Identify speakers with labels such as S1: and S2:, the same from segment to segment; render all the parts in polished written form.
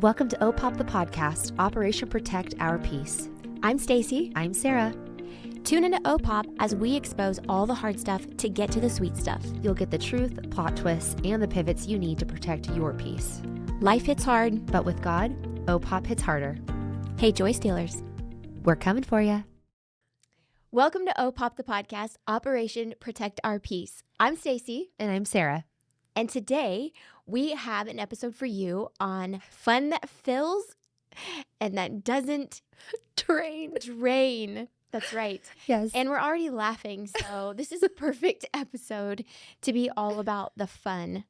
S1: Welcome to O.P.O.P, the podcast, Operation Protect Our Peace.
S2: I'm Stacey.
S1: I'm Sarah.
S2: Tune into O.P.O.P as we expose all the hard stuff to get to the sweet stuff.
S1: You'll get the truth, plot twists, and the pivots you need to protect your peace.
S2: Life hits hard,
S1: but with God, O.P.O.P hits harder.
S2: Hey, Joy Stealers.
S1: We're coming for you.
S2: Welcome to O.P.O.P, the podcast, Operation Protect Our Peace. I'm Stacey.
S1: And I'm Sarah.
S2: And today we have an episode for you on fun that fills and that doesn't drain. That's right.
S1: Yes.
S2: And we're already laughing, so this is a perfect episode to be all about the fun.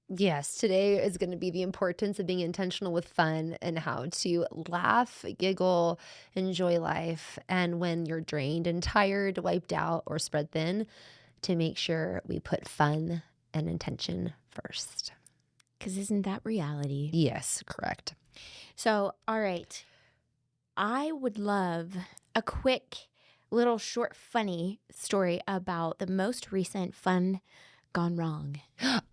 S1: Yes, today is going to be the importance of being intentional with fun and how to laugh, giggle, enjoy life. And when you're drained and tired, wiped out, or spread thin, to make sure we put fun and intention first.
S2: Because isn't that reality?
S1: Yes, correct.
S2: So, all right. I would love a quick little short funny story about the most recent fun gone wrong.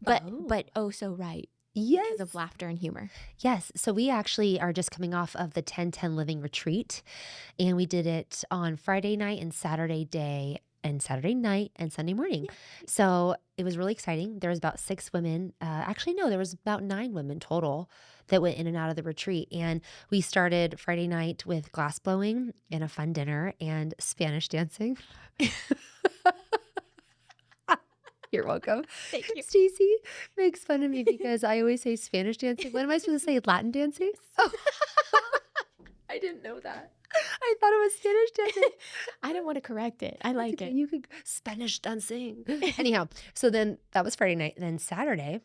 S2: But oh so right.
S1: Yes.
S2: Because of laughter and humor.
S1: Yes. So we actually are just coming off of the 10-10 Living Retreat, and we did it on Friday night and Saturday day and Saturday night and Sunday morning. So it was really exciting. There was about 6 women. There was about 9 women total that went in and out of the retreat. And we started Friday night with glass blowing and a fun dinner and Spanish dancing. You're welcome.
S2: Thank you.
S1: Stacey makes fun of me because I always say Spanish dancing. What am I supposed to say? Latin dancing? Oh. I didn't know that. I thought it was Spanish dancing.
S2: I didn't want to correct it. I like it.
S1: You could Spanish dancing. Anyhow, so then that was Friday night. Then Saturday,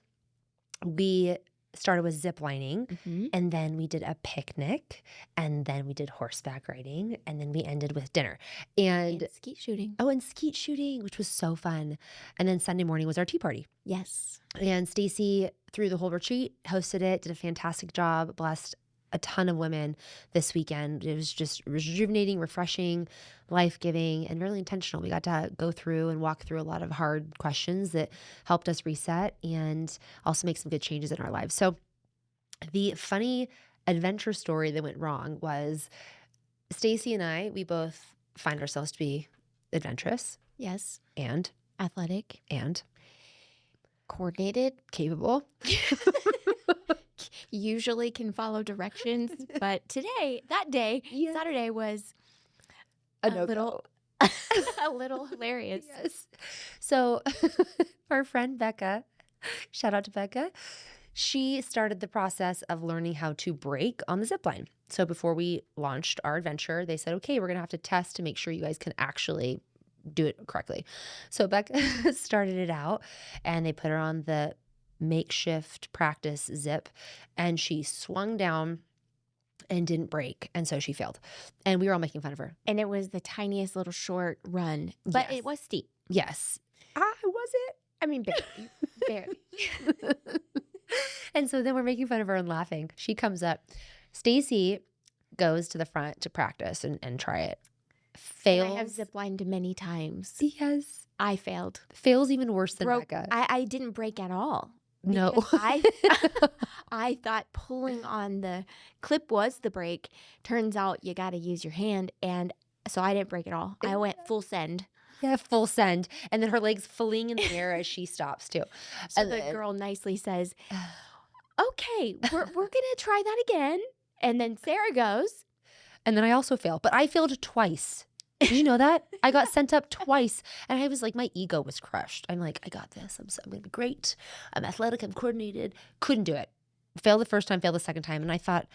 S1: we started with ziplining, and then we did a picnic, and then we did horseback riding, and then we ended with dinner. And
S2: skeet shooting.
S1: Oh, and skeet shooting, which was so fun. And then Sunday morning was our tea party.
S2: Yes.
S1: And Stacey, through the whole retreat, hosted it, did a fantastic job, blessed a ton of women this weekend. It was just rejuvenating, refreshing, life-giving, and really intentional. We got to go through and walk through a lot of hard questions that helped us reset and also make some good changes in our lives. So the funny adventure story that went wrong was Stacey and I, we both find ourselves to be adventurous.
S2: Yes.
S1: And
S2: athletic.
S1: And
S2: coordinated.
S1: Capable.
S2: Usually can follow directions, but that day, Saturday was a little hilarious.
S1: Yes. So our friend Becca, shout out to Becca, she started the process of learning how to brake on the zipline. So before we launched our adventure, they said, okay, we're going to have to test to make sure you guys can actually do it correctly. So Becca started it out, and they put her on the makeshift practice zip, and she swung down and didn't brake, and so she failed, and we were all making fun of her.
S2: And it was the tiniest little short run, but It was steep.
S1: Yes. Was it?
S2: I mean, barely.
S1: And so then we're making fun of her and laughing. She comes up. Stacey goes to the front to practice and try it. Fails.
S2: I have ziplined many times.
S1: Yes.
S2: I failed.
S1: Fails even worse than Becca.
S2: I didn't brake at all.
S1: No.
S2: I thought pulling on the clip was the brake. Turns out you got to use your hand. And so I didn't brake at all. I went full send.
S1: Yeah, full send. And then her legs fling in the air as she stops too.
S2: So the girl nicely says, okay, we're going to try that again. And then Sarah goes.
S1: And then I also failed. But I failed twice. Did you know that? I got sent up twice, and I was like, my ego was crushed. I'm like, I got this. I'm going to be great. I'm athletic. I'm coordinated. Couldn't do it. Failed the first time, failed the second time. And I thought,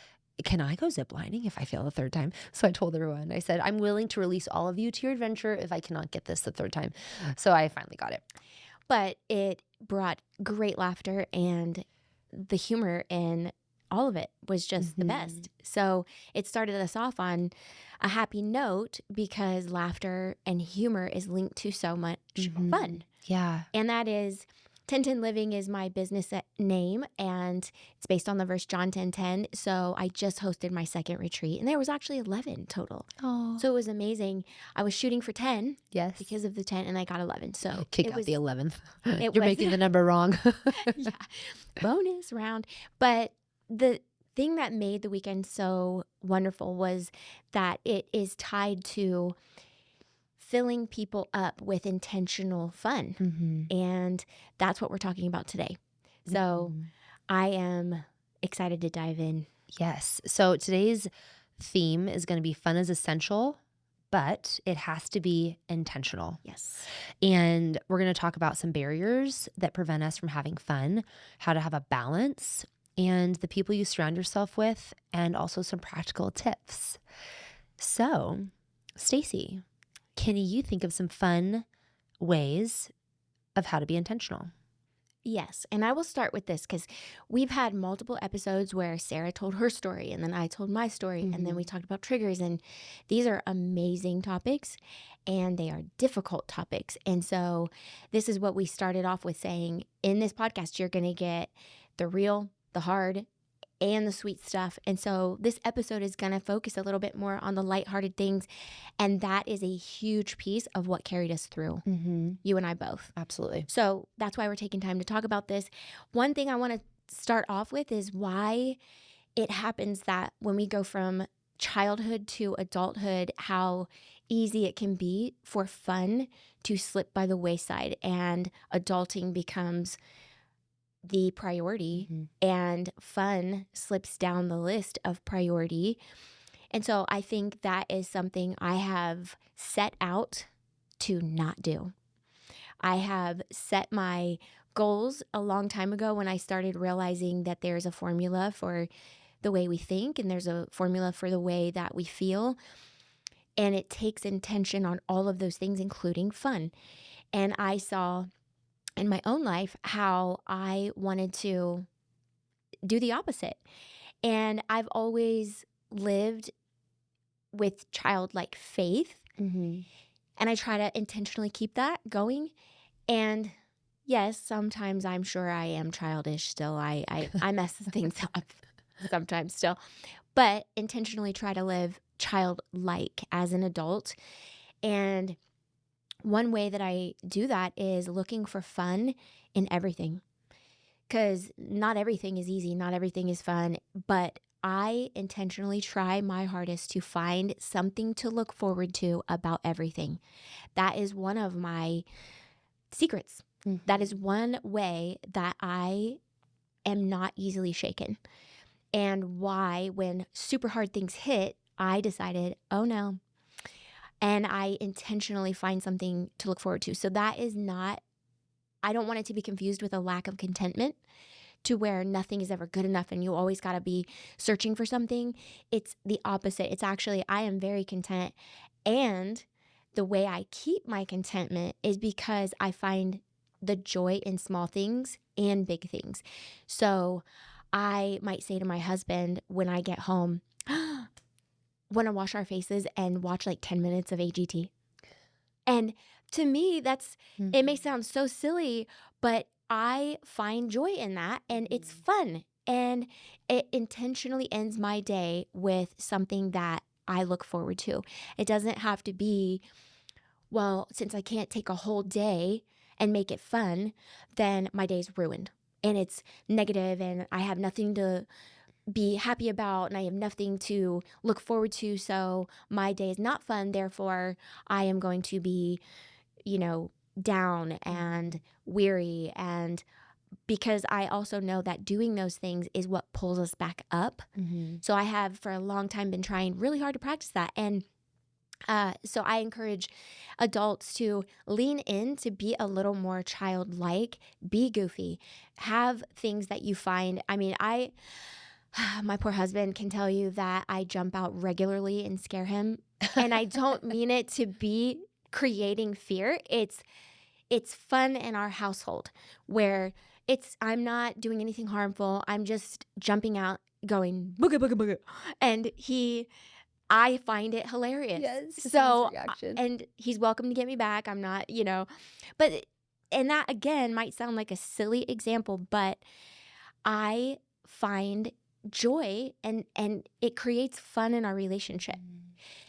S1: can I go ziplining if I fail the third time? So I told everyone, I said, I'm willing to release all of you to your adventure if I cannot get this the third time. So I finally got it.
S2: But it brought great laughter, and the humor in all of it was just the best. So it started us off on a happy note because laughter and humor is linked to so much fun.
S1: Yeah.
S2: And that is 10-10 Living is my business name, and it's based on the verse John 10:10. So I just hosted my second retreat, and there was actually 11 total.
S1: Oh.
S2: So it was amazing. I was shooting for 10
S1: because
S2: of the 10, and I got 11. So
S1: kick out the 11th.
S2: You're
S1: making the number wrong.
S2: Yeah. Bonus round. But the thing that made the weekend so wonderful was that it is tied to filling people up with intentional fun.
S1: Mm-hmm.
S2: And that's what we're talking about today. So
S1: Mm-hmm.
S2: I am excited to dive in.
S1: Yes. So today's theme is going to be fun is essential, but it has to be intentional.
S2: Yes.
S1: And we're going to talk about some barriers that prevent us from having fun, how to have a balance, and the people you surround yourself with, and also some practical tips. So, Stacey, can you think of some fun ways of how to be intentional?
S2: Yes. And I will start with this because we've had multiple episodes where Sarah told her story and then I told my story. And then we talked about triggers. And these are amazing topics and they are difficult topics. And so this is what we started off with saying in this podcast, you're going to get the real, the hard, and the sweet stuff. And so this episode is going to focus a little bit more on the lighthearted things. And that is a huge piece of what carried us through, you and I both.
S1: Absolutely.
S2: So that's why we're taking time to talk about this. One thing I want to start off with is why it happens that when we go from childhood to adulthood, how easy it can be for fun to slip by the wayside and adulting becomes the priority and fun slips down the list of priority. And so I think that is something I have set out to not do. I have set my goals a long time ago when I started realizing that there's a formula for the way we think and there's a formula for the way that we feel. And it takes intention on all of those things, including fun. And I saw in my own life how I wanted to do the opposite. And I've always lived with childlike faith. And I try to intentionally keep that going. And yes, sometimes I'm sure I am childish still. I mess things up sometimes still. But intentionally try to live childlike as an adult. And one way that I do that is looking for fun in everything. Because not everything is easy, not everything is fun, but I intentionally try my hardest to find something to look forward to about everything. That is one of my secrets. That is one way that I am not easily shaken. And why, when super hard things hit, I decided, oh no. And I intentionally find something to look forward to. So that is not, I don't want it to be confused with a lack of contentment to where nothing is ever good enough and you always got to be searching for something. It's the opposite. It's actually, I am very content. And the way I keep my contentment is because I find the joy in small things and big things. So I might say to my husband when I get home, want to wash our faces and watch like 10 minutes of AGT. And to me, that's, it may sound so silly, but I find joy in that and it's fun. And it intentionally ends my day with something that I look forward to. It doesn't have to be, well, since I can't take a whole day and make it fun, then my day's ruined and it's negative and I have nothing to be happy about and I have nothing to look forward to. So my day is not fun. Therefore, I am going to be, down and weary. And because I also know that doing those things is what pulls us back up. So I have for a long time been trying really hard to practice that. And so I encourage adults to lean in to be a little more childlike, be goofy, have things that you find. I mean, my poor husband can tell you that I jump out regularly and scare him. And I don't mean it to be creating fear. It's fun in our household where I'm not doing anything harmful. I'm just jumping out going booga, booga, booga. And I find it hilarious.
S1: Yes.
S2: So,
S1: Reaction.
S2: and he's welcome to get me back. I'm not, but, and that again might sound like a silly example, but I find joy and it creates fun in our relationship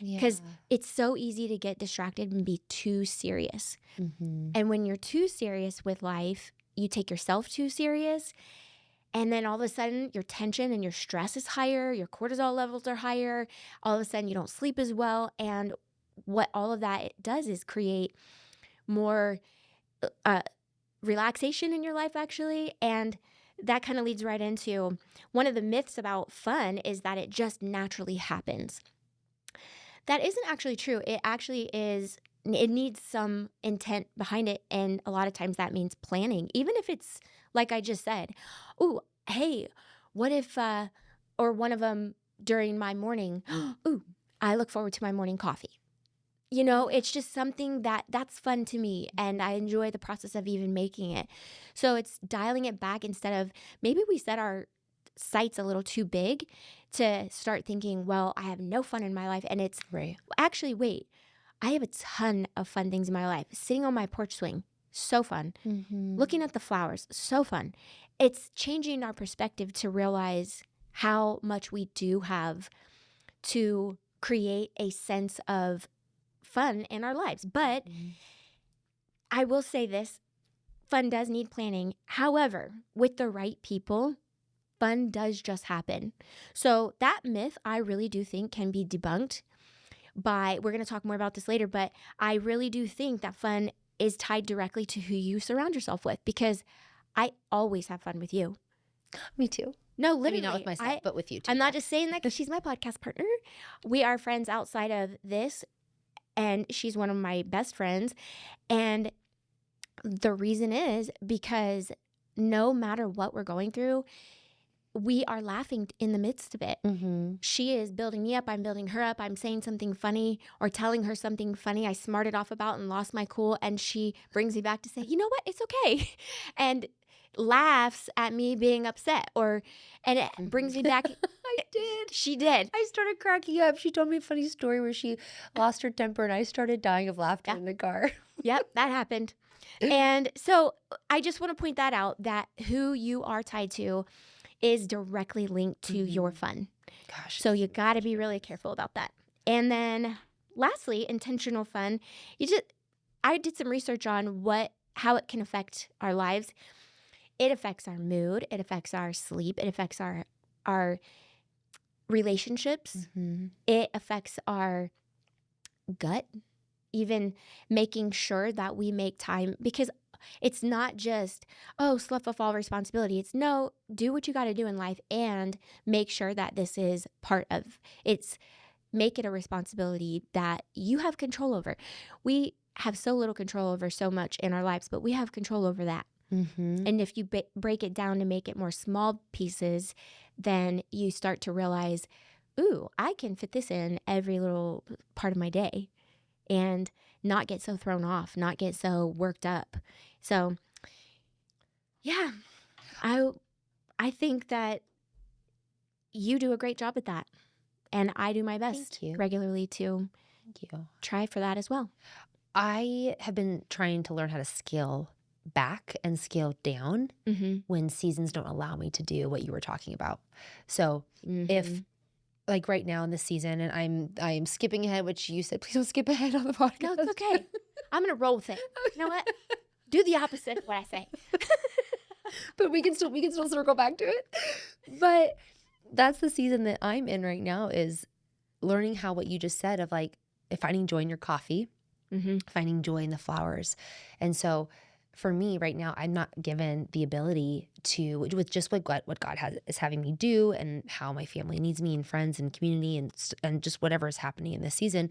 S2: because it's so easy to get distracted and be too serious. And when you're too serious with life, you take yourself too serious And then all of a sudden your tension and your stress is higher, your cortisol levels are higher. All of a sudden you don't sleep as well. And what all of that it does is create more relaxation in your life, actually. And that kind of leads right into one of the myths about fun is that it just naturally happens. That isn't actually true. It actually is, it needs some intent behind it. And a lot of times that means planning, even if it's like I just said, ooh, hey, what if, or one of them during my morning, ooh, I look forward to my morning coffee. You know, it's just something that's fun to me, and I enjoy the process of even making it. So it's dialing it back instead of maybe we set our sights a little too big to start thinking, well, I have no fun in my life. And it's
S1: Right.
S2: actually, wait, I have a ton of fun things in my life. Sitting on my porch swing, so fun. Looking at the flowers, so fun. It's changing our perspective to realize how much we do have to create a sense of fun in our lives. But I will say this, fun does need planning. However, with the right people, fun does just happen. So that myth, I really do think can be debunked by, we're going to talk more about this later, but I really do think that fun is tied directly to who you surround yourself with, because I always have fun with you.
S1: Me too.
S2: No,
S1: I
S2: literally.
S1: mean, not with myself, but with you too.
S2: I'm not just saying that because she's my podcast partner. We are friends outside of this, and she's one of my best friends. And the reason is because no matter what we're going through, we are laughing in the midst of it. She is building me up. I'm building her up. I'm saying something funny or telling her something funny I smarted off about and lost my cool. And she brings me back to say, you know what? It's okay. And laughs at me being upset, and it brings me back.
S1: I did.
S2: She did.
S1: I started cracking up. She told me a funny story where she lost her temper and I started dying of laughter in the car.
S2: Yep, that happened. And so I just want to point that out, that who you are tied to is directly linked to your fun.
S1: Gosh.
S2: So you got to be really careful about that. And then lastly, intentional fun. I did some research on how it can affect our lives. It affects our mood. It affects our sleep. It affects our relationships. It affects our gut, even making sure that we make time, because it's not just, slough off all responsibility. It's no, do what you got to do in life and make sure that this is part of it's, make it a responsibility that you have control over. We have so little control over so much in our lives, but we have control over that. And if you break it down to make it more small pieces, then you start to realize, ooh, I can fit this in every little part of my day and not get so thrown off, not get so worked up. So, yeah, I think that you do a great job at that. And I do my best regularly to try for that as well.
S1: I have been trying to learn how to scale back and scale down when seasons don't allow me to do what you were talking about. So if like right now in this season, and I'm skipping ahead, which you said, please don't skip ahead on the podcast.
S2: No, it's okay. I'm going to roll with it. You know what? Do the opposite of what I say.
S1: But we can still circle back to it. But that's the season that I'm in right now, is learning how what you just said of like finding joy in your coffee, finding joy in the flowers. And so for me right now, I'm not given the ability to, with just what God is having me do and how my family needs me and friends and community and just whatever is happening in this season.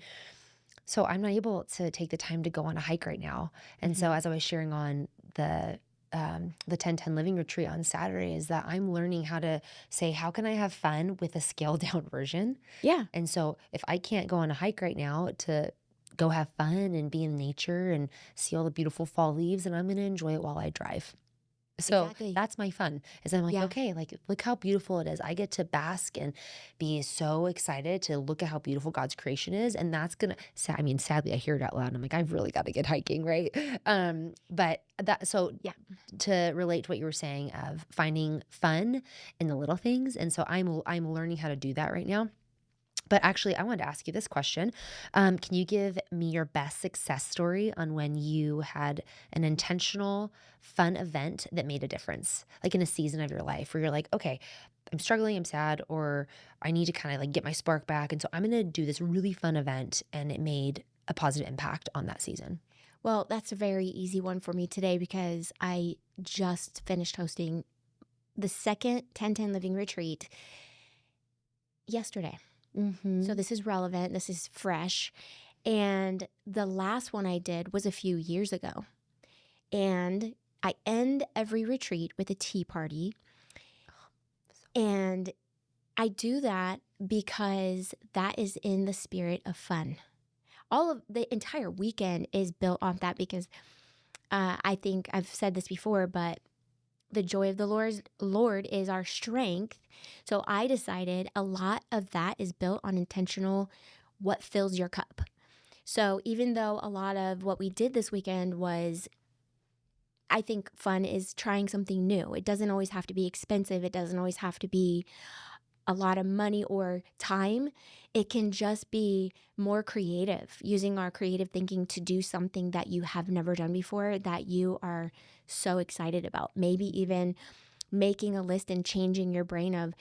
S1: So I'm not able to take the time to go on a hike right now. And so as I was sharing on the 10-10 living retreat on Saturday, is that I'm learning how to say, how can I have fun with a scaled down version?
S2: Yeah.
S1: And so if I can't go on a hike right now to go have fun and be in nature and see all the beautiful fall leaves, and I'm going to enjoy it while I drive. So that's my fun, is I'm like, okay, like look how beautiful it is. I get to bask and be so excited to look at how beautiful God's creation is. And that's going to, I mean, sadly I hear it out loud and I'm like, I've really got to get hiking. Right. But to relate to what you were saying of finding fun in the little things. And so I'm learning how to do that right now. But actually, I wanted to ask you this question. Can you give me your best success story on when you had an intentional, fun event that made a difference? Like in a season of your life where you're like, okay, I'm struggling, I'm sad, or I need to kind of like get my spark back. And so I'm going to do this really fun event and it made a positive impact on that season.
S2: Well, that's a very easy one for me today because I just finished hosting the second 1010 Living Retreat yesterday. So this is relevant. This is fresh. And the last one I did was a few years ago. And I end every retreat with a tea party. And I do that because that is in the spirit of fun. All of the entire weekend is built on that because I think I've said this before, but the joy of the Lord is our strength. So I decided a lot of that is built on intentional, what fills your cup. So even though a lot of what we did this weekend was, I think fun is trying something new. It doesn't always have to be expensive. It doesn't always have to be a lot of money or time. It can just be more creative, using our creative thinking to do something that you have never done before that you are so excited about. Maybe even making a list and changing your brain of,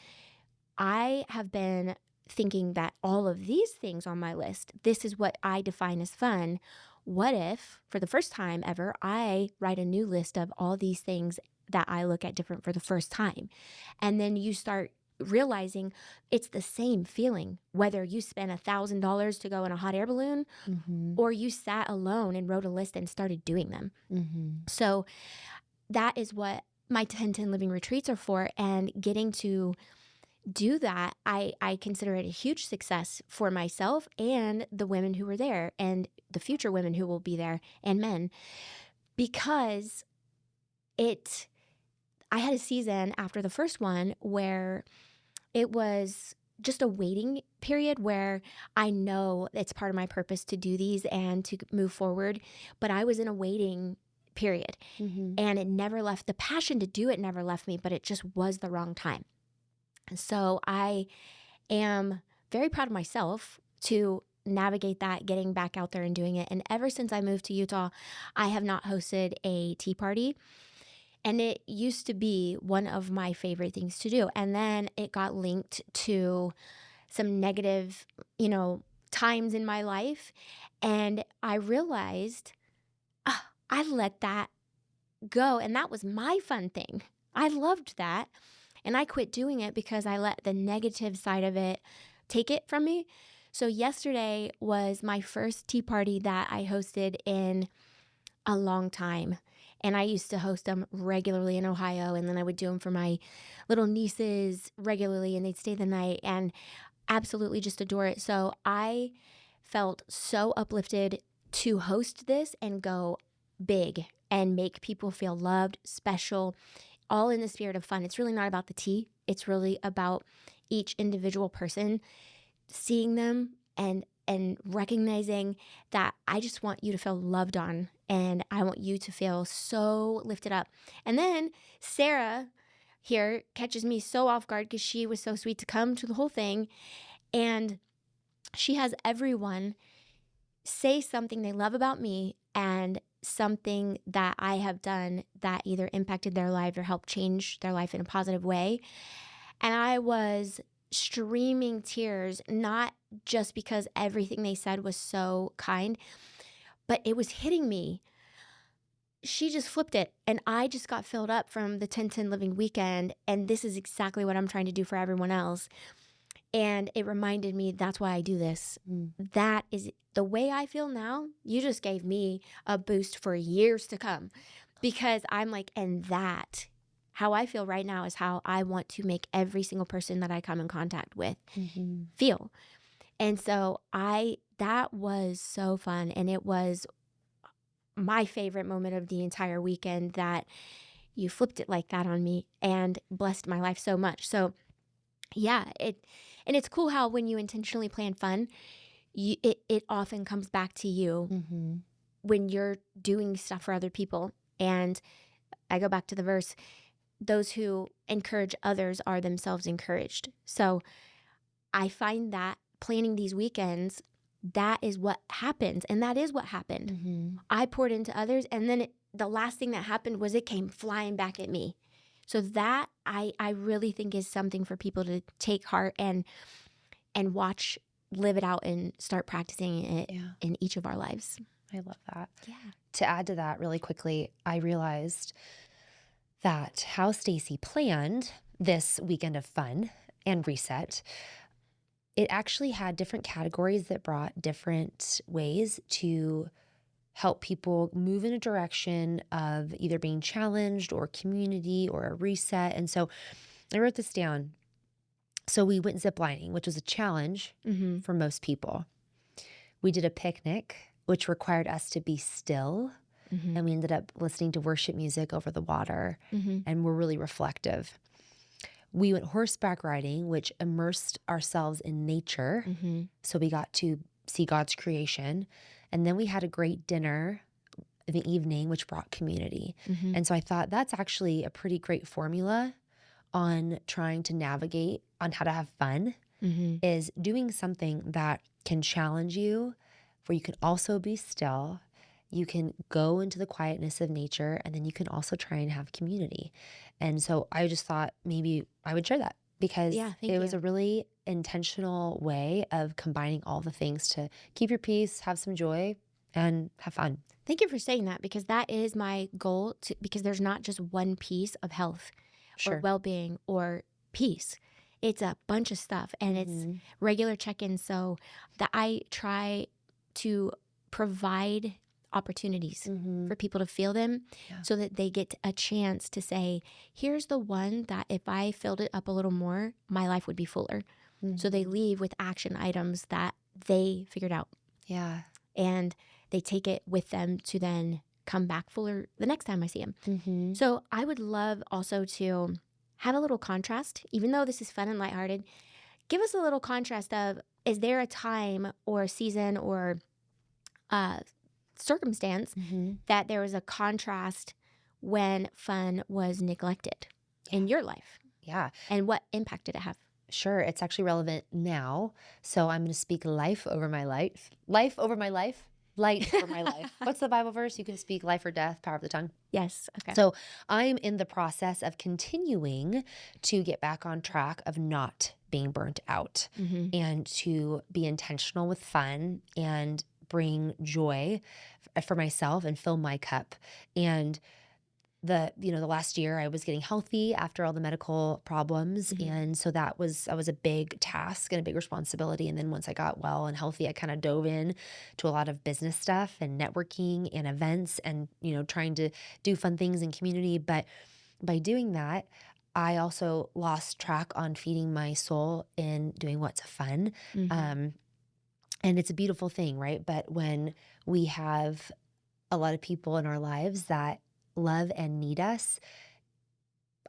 S2: I have been thinking that all of these things on my list, this is what I define as fun. What if, for the first time ever, I write a new list of all these things that I look at different for the first time? And then you start realizing it's the same feeling, whether you spent $1,000 to go in a hot air balloon or you sat alone and wrote a list and started doing them. So that is what my 1010 Living Retreats are for. And getting to do that, I consider it a huge success for myself and the women who were there and the future women who will be there and men, because I had a season after the first one where it was just a waiting period where I know it's part of my purpose to do these and to move forward, but I was in a waiting period and it never left. The passion to do it never left me, but it just was the wrong time. So I am very proud of myself to navigate that, getting back out there and doing it. And ever since I moved to Utah, I have not hosted a tea party. And it used to be one of my favorite things to do. And then it got linked to some negative, times in my life. And I realized I let that go. And that was my fun thing. I loved that. And I quit doing it because I let the negative side of it take it from me. So yesterday was my first tea party that I hosted in a long time. And I used to host them regularly in Ohio. And then I would do them for my little nieces regularly, and they'd stay the night and absolutely just adore it. So I felt so uplifted to host this and go big and make people feel loved, special, all in the spirit of fun. It's really not about the tea. It's really about each individual person, seeing them and recognizing that I just want you to feel loved on, and I want you to feel so lifted up. And then Sarah here catches me so off guard because she was so sweet to come to the whole thing, and she has everyone say something they love about me and something that I have done that either impacted their life or helped change their life in a positive way. And I was streaming tears, not just because everything they said was so kind, but it was hitting me. She just flipped it, and I just got filled up from the 1010 Living Weekend, and this is exactly what I'm trying to do for everyone else. And it reminded me that's why I do this. That is the way I feel now. You just gave me a boost for years to come, because I'm like, and that, how I feel right now is how I want to make every single person that I come in contact with feel. And so that was so fun. And it was my favorite moment of the entire weekend that you flipped it like that on me and blessed my life so much. So yeah, and it's cool how when you intentionally plan fun, it often comes back to you when you're doing stuff for other people. And I go back to the verse, those who encourage others are themselves encouraged. So I find that planning these weekends, that is what happens. And that is what happened.
S1: Mm-hmm.
S2: I poured into others, and then the last thing that happened was it came flying back at me. So that I really think is something for people to take heart and watch, live it out, and start practicing it in each of our lives.
S1: I love that.
S2: Yeah.
S1: To add to that really quickly, I realized that how Stacey planned this weekend of fun and reset, it actually had different categories that brought different ways to help people move in a direction of either being challenged or community or a reset. And so I wrote this down. So we went ziplining, which was a challenge for most people. We did a picnic, which required us to be still. And we ended up listening to worship music over the water, and we're really reflective. We went horseback riding, which immersed ourselves in nature. So we got to see God's creation. And then we had a great dinner in the evening, which brought community. And so I thought that's actually a pretty great formula on trying to navigate on how to have fun, is doing something that can challenge you, where you can also be still. You can go into the quietness of nature, and then you can also try and have community. And so I just thought maybe I would share that, because it was a really intentional way of combining all the things to keep your peace, have some joy, and have fun.
S2: Thank you for saying that, because that is my goal, because there's not just one piece of health or well-being or peace. It's a bunch of stuff, and it's regular check-ins, so that I try to provide opportunities for people to feel them, so that they get a chance to say, here's the one that if I filled it up a little more, my life would be fuller. So they leave with action items that they figured out.
S1: Yeah.
S2: And they take it with them to then come back fuller the next time I see them. So I would love also to have a little contrast, even though this is fun and lighthearted. Give us a little contrast of, is there a time or a season or circumstance that there was a contrast when fun was neglected in your life?
S1: Yeah.
S2: And what impact did it have?
S1: Sure. It's actually relevant now. So I'm going to speak life over my life. Life over my life. Light for my life. What's the Bible verse? You can speak life or death, power of the tongue.
S2: Yes. Okay.
S1: So I'm in the process of continuing to get back on track of not being burnt out and to be intentional with fun and bring joy for myself and fill my cup. And the last year I was getting healthy after all the medical problems. And so that was a big task and a big responsibility. And then once I got well and healthy, I kind of dove in to a lot of business stuff and networking and events and, trying to do fun things in community. But by doing that, I also lost track on feeding my soul in doing what's fun. And it's a beautiful thing, right? But when we have a lot of people in our lives that love and need us,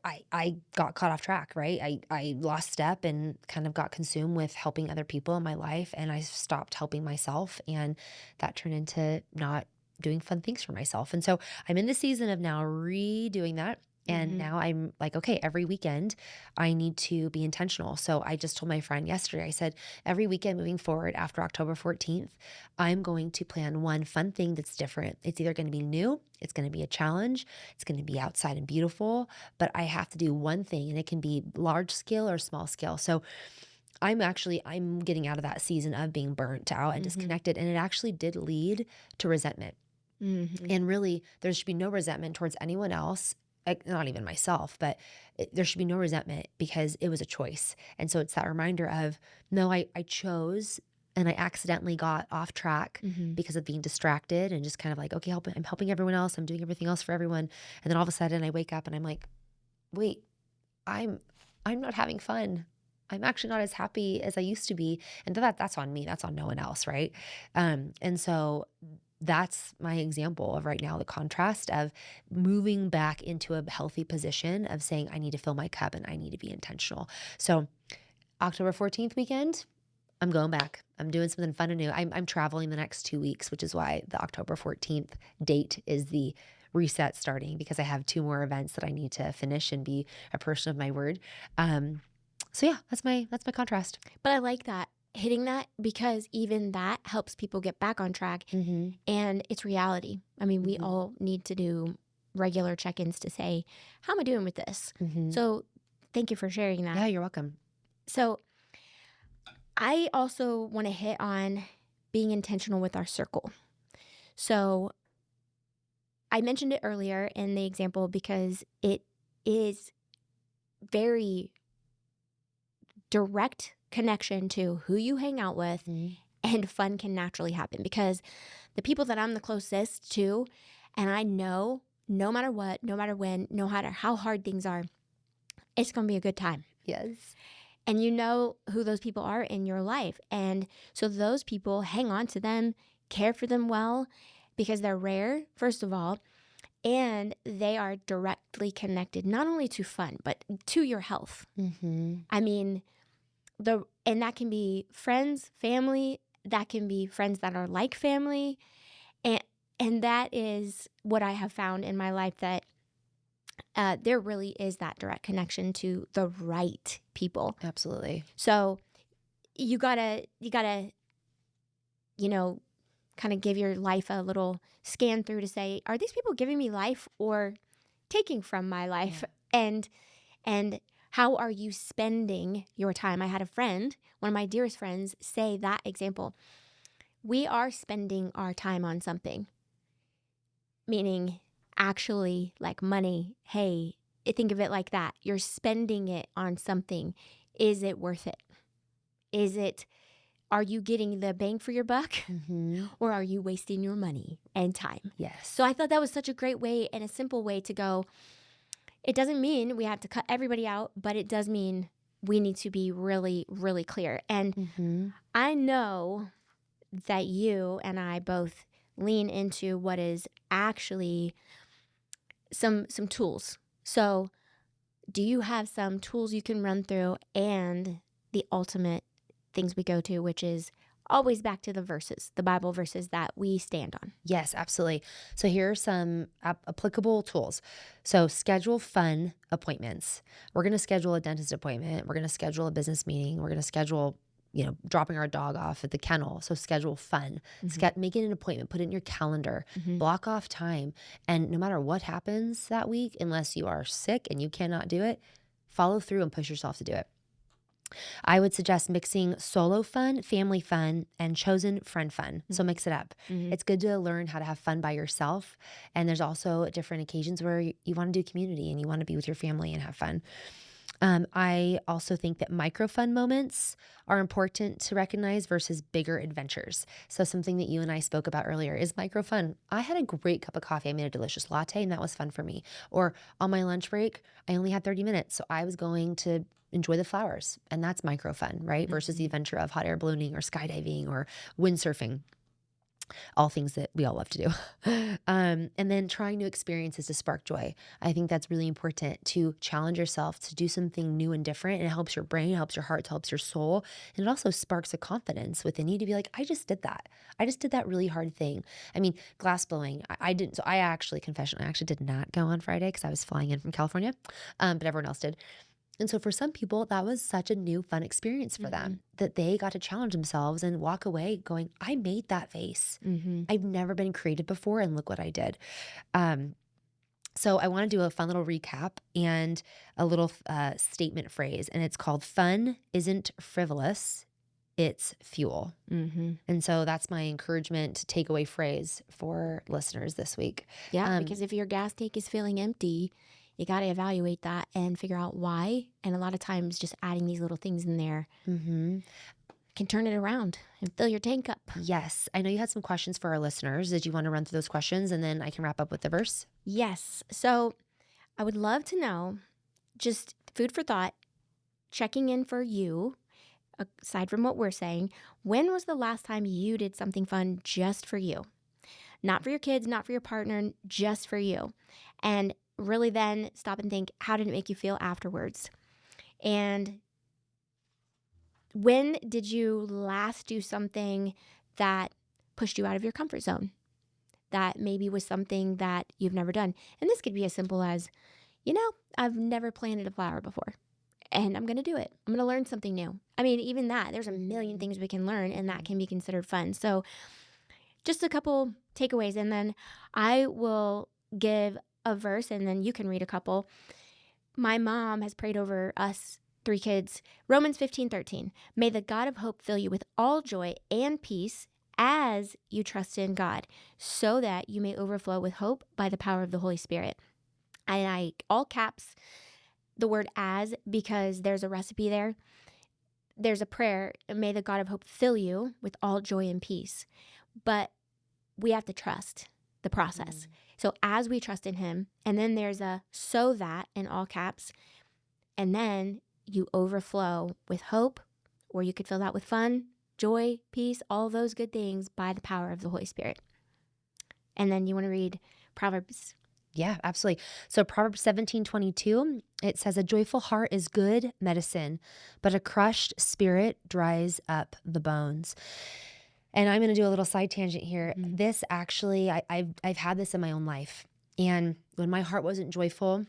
S1: I got caught off track, right? I lost step and kind of got consumed with helping other people in my life, and I stopped helping myself, and that turned into not doing fun things for myself. And so I'm in the season of now redoing that. And now I'm like, okay, every weekend I need to be intentional. So I just told my friend yesterday, I said, every weekend moving forward after October 14th, I'm going to plan one fun thing that's different. It's either going to be new, it's going to be a challenge, it's going to be outside and beautiful, but I have to do one thing, and it can be large scale or small scale. So I'm getting out of that season of being burnt out and disconnected. And it actually did lead to resentment. And really, there should be no resentment towards anyone else. Not even myself, but there should be no resentment, because it was a choice. And so it's that reminder of, no, I chose, and I accidentally got off track because of being distracted and just kind of like, okay, I'm helping everyone else. I'm doing everything else for everyone. And then all of a sudden I wake up and I'm like, wait, I'm not having fun. I'm actually not as happy as I used to be. And that's on me. That's on no one else. Right. And so that's my example of right now, the contrast of moving back into a healthy position of saying, I need to fill my cup and I need to be intentional. So October 14th weekend, I'm going back. I'm doing something fun and new. I'm traveling the next 2 weeks, which is why the October 14th date is the reset starting, because I have 2 more events that I need to finish and be a person of my word. So yeah, that's my contrast.
S2: But I like that. hitting that because even that helps people get back on track, and it's reality. I mean, we all need to do regular check-ins to say, how am I doing with this? So thank you for sharing that.
S1: Yeah, you're welcome.
S2: So I also want to hit on being intentional with our circle. So I mentioned it earlier in the example because it is very direct connection to who you hang out with, and fun can naturally happen because the people that I'm the closest to, and I know no matter what, no matter when, no matter how hard things are, it's going to be a good time.
S1: Yes.
S2: And you know who those people are in your life. And so those people, hang on to them, care for them well, because they're rare, first of all, and they are directly connected not only to fun, but to your health. I mean, and that can be friends, family, that can be friends that are like family. And that is what I have found in my life, that there really is that direct connection to the right people.
S1: Absolutely.
S2: So you gotta, kind of give your life a little scan through to say, are these people giving me life or taking from my life? Yeah. And how are you spending your time? I had a friend, one of my dearest friends, say that example. We are spending our time on something, meaning actually like money. Hey, think of it like that. You're spending it on something. Is it worth it? Are you getting the bang for your buck, or are you wasting your money and time?
S1: Yes.
S2: So I thought that was such a great way and a simple way to go. It doesn't mean we have to cut everybody out, but it does mean we need to be really, really clear. And I know that you and I both lean into what is actually some tools. So do you have some tools you can run through, and the ultimate things we go to, which is always back to the verses, the Bible verses that we stand on?
S1: Yes, absolutely. So here are some applicable tools. So schedule fun appointments. We're going to schedule a dentist appointment. We're going to schedule a business meeting. We're going to schedule, dropping our dog off at the kennel. So schedule fun. Make it an appointment. Put it in your calendar. Block off time. And no matter what happens that week, unless you are sick and you cannot do it, follow through and push yourself to do it. I would suggest mixing solo fun, family fun, and chosen friend fun. So mix it up. It's good to learn how to have fun by yourself. And there's also different occasions where you want to do community and you want to be with your family and have fun. I also think that micro fun moments are important to recognize versus bigger adventures. So something that you and I spoke about earlier is micro fun. I had a great cup of coffee. I made a delicious latte, and that was fun for me. Or on my lunch break, I only had 30 minutes. So I was going to enjoy the flowers, and that's micro fun, right? Versus the adventure of hot air ballooning or skydiving or windsurfing. All things that we all love to do. And then trying new experiences to spark joy. I think that's really important, to challenge yourself to do something new and different. And it helps your brain, helps your heart, helps your soul. And it also sparks a confidence within you to be like, I just did that. I just did that really hard thing. I mean, glass blowing, I didn't. So I actually did not go on Friday because I was flying in from California, but everyone else did. And so for some people, that was such a new, fun experience for them that they got to challenge themselves and walk away going, I made that vase. I've never been creative before, and look what I did. So I want to do a fun little recap and a little statement phrase, and it's called fun isn't frivolous, it's fuel. And so that's my encouragement takeaway phrase for listeners this week.
S2: Yeah, because if your gas tank is feeling empty, you got to evaluate that and figure out why. And a lot of times just adding these little things in there can turn it around and fill your tank up.
S1: Yes. I know you had some questions for our listeners. Did you want to run through those questions and then I can wrap up with the verse?
S2: Yes. So I would love to know, just food for thought, checking in for you, aside from what we're saying, when was the last time you did something fun just for you? Not for your kids, not for your partner, just for you. And really then stop and think, how did it make you feel afterwards? And when did you last do something that pushed you out of your comfort zone? That maybe was something that you've never done. And this could be as simple as, I've never planted a flower before. and I'm going to do it. I'm going to learn something new. I mean, even that, there's a million things we can learn, and that can be considered fun. So just a couple takeaways, and then I will give a verse, and then you can read a couple. My mom has prayed over us 3 kids. Romans 15:13. May the God of hope fill you with all joy and peace as you trust in God, so that you may overflow with hope by the power of the Holy Spirit. And I all caps the word as, because there's a recipe there. There's a prayer, may the God of hope fill you with all joy and peace. But we have to trust the process. So as we trust in him, and then there's a so that in all caps, and then you overflow with hope, or you could fill that with fun, joy, peace, all those good things by the power of the Holy Spirit. And then you want to read Proverbs.
S1: Yeah, absolutely. So Proverbs 17:22, it says, a joyful heart is good medicine, but a crushed spirit dries up the bones. And I'm going to do a little side tangent here. This actually, I've had this in my own life. And when my heart wasn't joyful,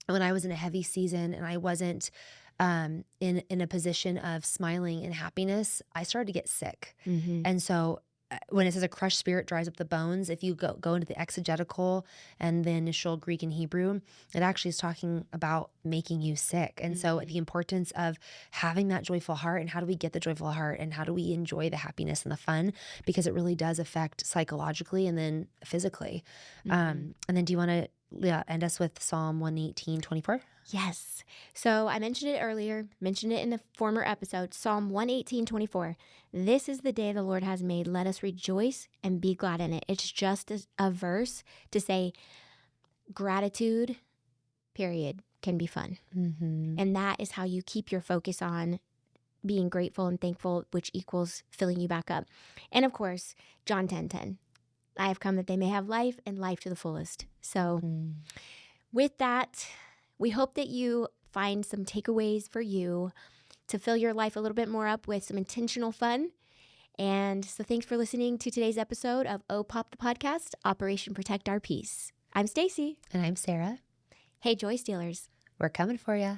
S1: when I was in a heavy season and I wasn't in a position of smiling and happiness, I started to get sick. And so when it says a crushed spirit dries up the bones, if you go into the exegetical and the initial Greek and Hebrew, it actually is talking about making you sick. And so the importance of having that joyful heart, and how do we get the joyful heart, and how do we enjoy the happiness and the fun, because it really does affect psychologically and then physically. And then do you want to end us with Psalm 118:24?
S2: Yes. So I mentioned it earlier, mentioned it in a former episode, Psalm 118:24. This is the day the Lord has made. Let us rejoice and be glad in it. It's just a verse to say gratitude, period, can be fun. And that is how you keep your focus on being grateful and thankful, which equals filling you back up. And of course, John 10:10. I have come that they may have life, and life to the fullest. So with that, we hope that you find some takeaways for you to fill your life a little bit more up with some intentional fun. And so thanks for listening to today's episode of O.P.O.P, the podcast, Operation Protect Our Peace. I'm Stacey.
S1: And I'm Sarah.
S2: Hey, Joy Stealers.
S1: We're coming for ya.